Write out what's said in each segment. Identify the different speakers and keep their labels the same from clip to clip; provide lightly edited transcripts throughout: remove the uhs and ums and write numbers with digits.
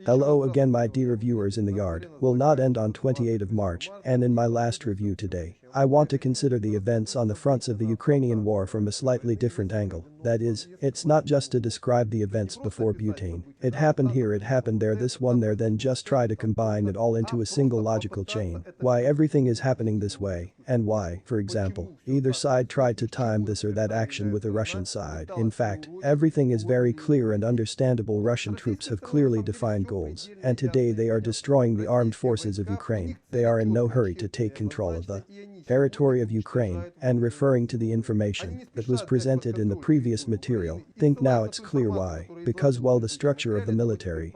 Speaker 1: Hello again my dear viewers in the yard will not end on 28th of March and in my last review today, I want to consider the events on the fronts of the Ukrainian war from a slightly different angle, that is, it's not just to describe the events before butane, it happened here it happened there this one there then just try to combine it all into a single logical chain, why everything is happening this way, and why, for example, either side tried to time this or that action with the Russian side. In fact, everything is very clear and understandable. Russian troops have clearly defined goals, and today they are destroying the armed forces of Ukraine. They are in no hurry to take control of the territory of Ukraine, and referring to the information that was presented in the previous material, think now it's clear why, because while the structure of the military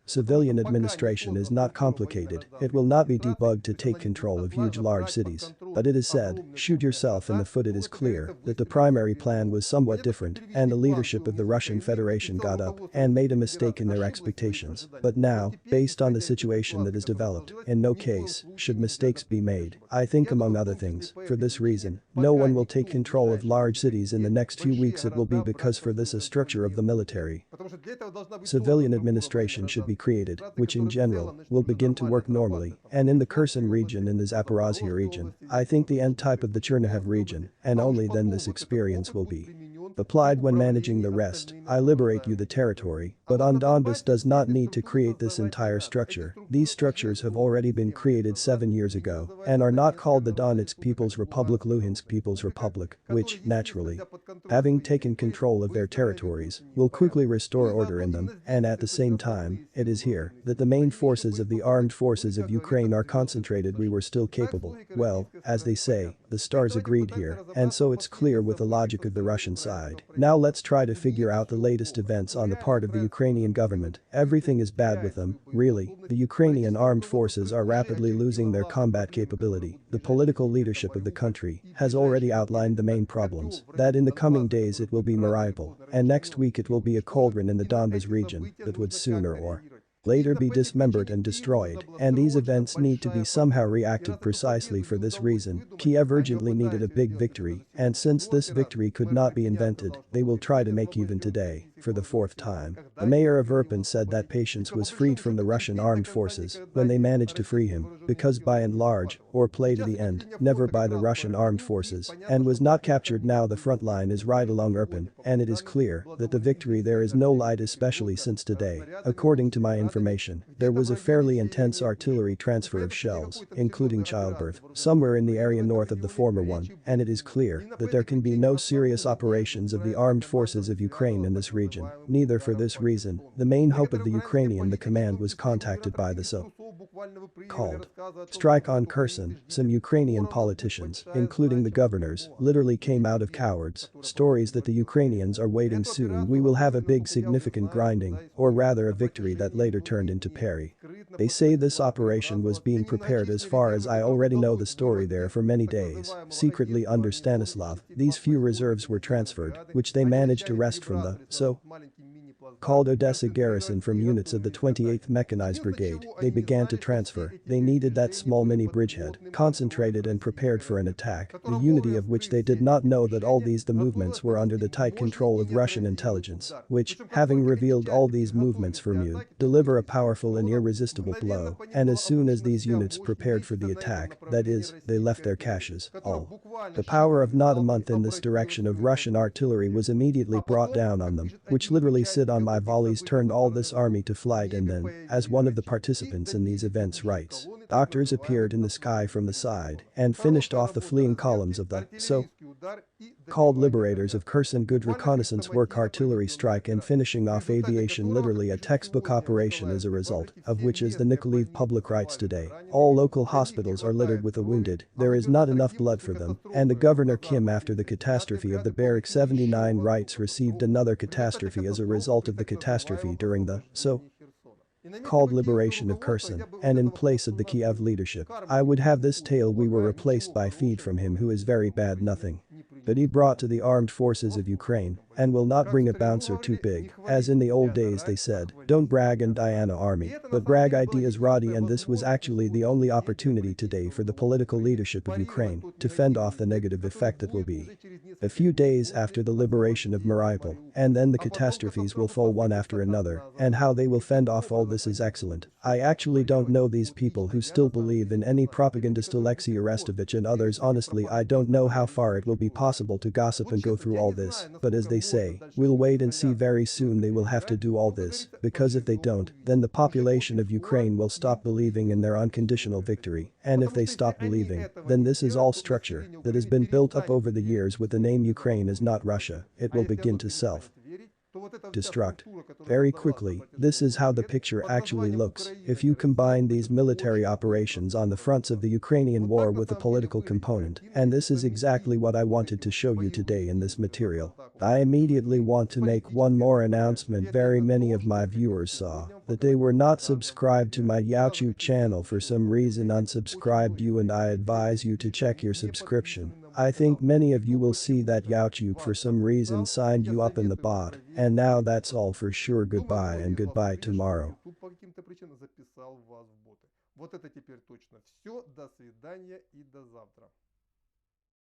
Speaker 1: civilian administration is not complicated, it will not be debugged to take control of huge large cities. But it is said, shoot yourself in the foot. It is clear that the primary plan was somewhat different and the leadership of the Russian Federation got up and made a mistake in their expectations. But now, based on the situation that is developed, in no case should mistakes be made. I think among other things, for this reason, no one will take control of large cities in the next few weeks. It will be because for this a structure of the military civilian administration should be created, which in general will begin to work normally, and in the Kherson region and the Zaporozhye region, I think the end type of the Chernihiv region, and only then this experience will be applied when managing the rest. I liberate you the territory, but on Donbas does not need to create this entire structure. These structures have already been created 7 years ago and are not called the Donetsk People's Republic, Luhansk People's Republic, which, naturally, having taken control of their territories, will quickly restore order in them, and at the same time, it is here that the main forces of the armed forces of Ukraine are concentrated. We were still capable. Well, as they say, the stars agreed here, and so it's clear with the logic of the Russian side. Now let's try to figure out the latest events on the part of the Ukrainian government. Everything is bad with them, really. The Ukrainian armed forces are rapidly losing their combat capability. The political leadership of the country has already outlined the main problems, that in the coming days it will be Mariupol, and next week it will be a cauldron in the Donbas region that would sooner or later be dismembered and destroyed, and these events need to be somehow reacted. Precisely for this reason, Kiev urgently needed a big victory, and since this victory could not be invented, they will try to make even today, for the fourth time. The mayor of Irpin said that patience was freed from the Russian armed forces when they managed to free him, because by and large, or play to the end, never by the Russian armed forces, and was not captured. Now the front line is right along Irpin, and it is clear that the victory there is no light, especially since today, according to my information, there was a fairly intense artillery transfer of shells, including childbirth, somewhere in the area north of the former one, and it is clear that there can be no serious operations of the armed forces of Ukraine in this region. Neither for this reason, the main hope of the Ukrainian the command was contacted by the so-called strike on Kherson. Some Ukrainian politicians, including the governors, literally came out of cowards. Stories that the Ukrainians are waiting soon. We will have a big significant grinding, or rather a victory that later turned into Perry. They say this operation was being prepared. As far as I already know the story there for many days, secretly under Stanislav, these few reserves were transferred, which they managed to wrest from the so-called Odessa garrison from units of the 28th Mechanized Brigade. They began to transfer, they needed that small mini bridgehead, concentrated and prepared for an attack, the unity of which they did not know that all these the movements were under the tight control of Russian intelligence, which, having revealed all these movements from you, deliver a powerful and irresistible blow, and as soon as these units prepared for the attack, that is, they left their caches, all the power of not a month in this direction of Russian artillery was immediately brought down on them, which literally sit on my volleys turned all this army to flight. And then, as one of the participants in these events writes, doctors appeared in the sky from the side and finished off the fleeing columns of the so-called liberators of Kherson. Good reconnaissance work, artillery strike, and finishing off aviation, literally a textbook operation, as a result of which, as the Nikolaev public writes today, all local hospitals are littered with the wounded, there is not enough blood for them, and the governor Kim, after the catastrophe of the Barrack 79 writes, received another catastrophe as a result of the catastrophe during the so-called liberation of Kherson, and in place of the Kiev leadership, I would have this tale, we were replaced by feed from him who is very bad nothing but he brought to the armed forces of Ukraine, and will not bring a bouncer too big, as in the old days they said, don't brag and Diana army, but brag ideas Roddy, and this was actually the only opportunity today for the political leadership of Ukraine to fend off the negative effect that will be a few days after the liberation of Mariupol, and then the catastrophes will fall one after another, and how they will fend off all this is excellent. I actually don't know these people who still believe in any propagandist Alexei Arestovich and others. Honestly, I don't know how far it will be possible to gossip and go through all this, but as they say, we'll wait and see. Very soon they will have to do all this, because if they don't, then the population of Ukraine will stop believing in their unconditional victory, and if they stop believing, then this is all structure that has been built up over the years with the name Ukraine is not Russia, it will begin to self-destruct. Very quickly, this is how the picture actually looks if you combine these military operations on the fronts of the Ukrainian war with a political component, and this is exactly what I wanted to show you today in this material. I immediately want to make one more announcement. Very many of my viewers saw that they were not subscribed to my YouTube channel for some reason, unsubscribed you, and I advise you to check your subscription. I think many of you will see that YouTube for some reason signed you up in the bot, and now that's all for sure. Goodbye and goodbye tomorrow.
Speaker 2: Вот это теперь точно все. До свидания и до завтра.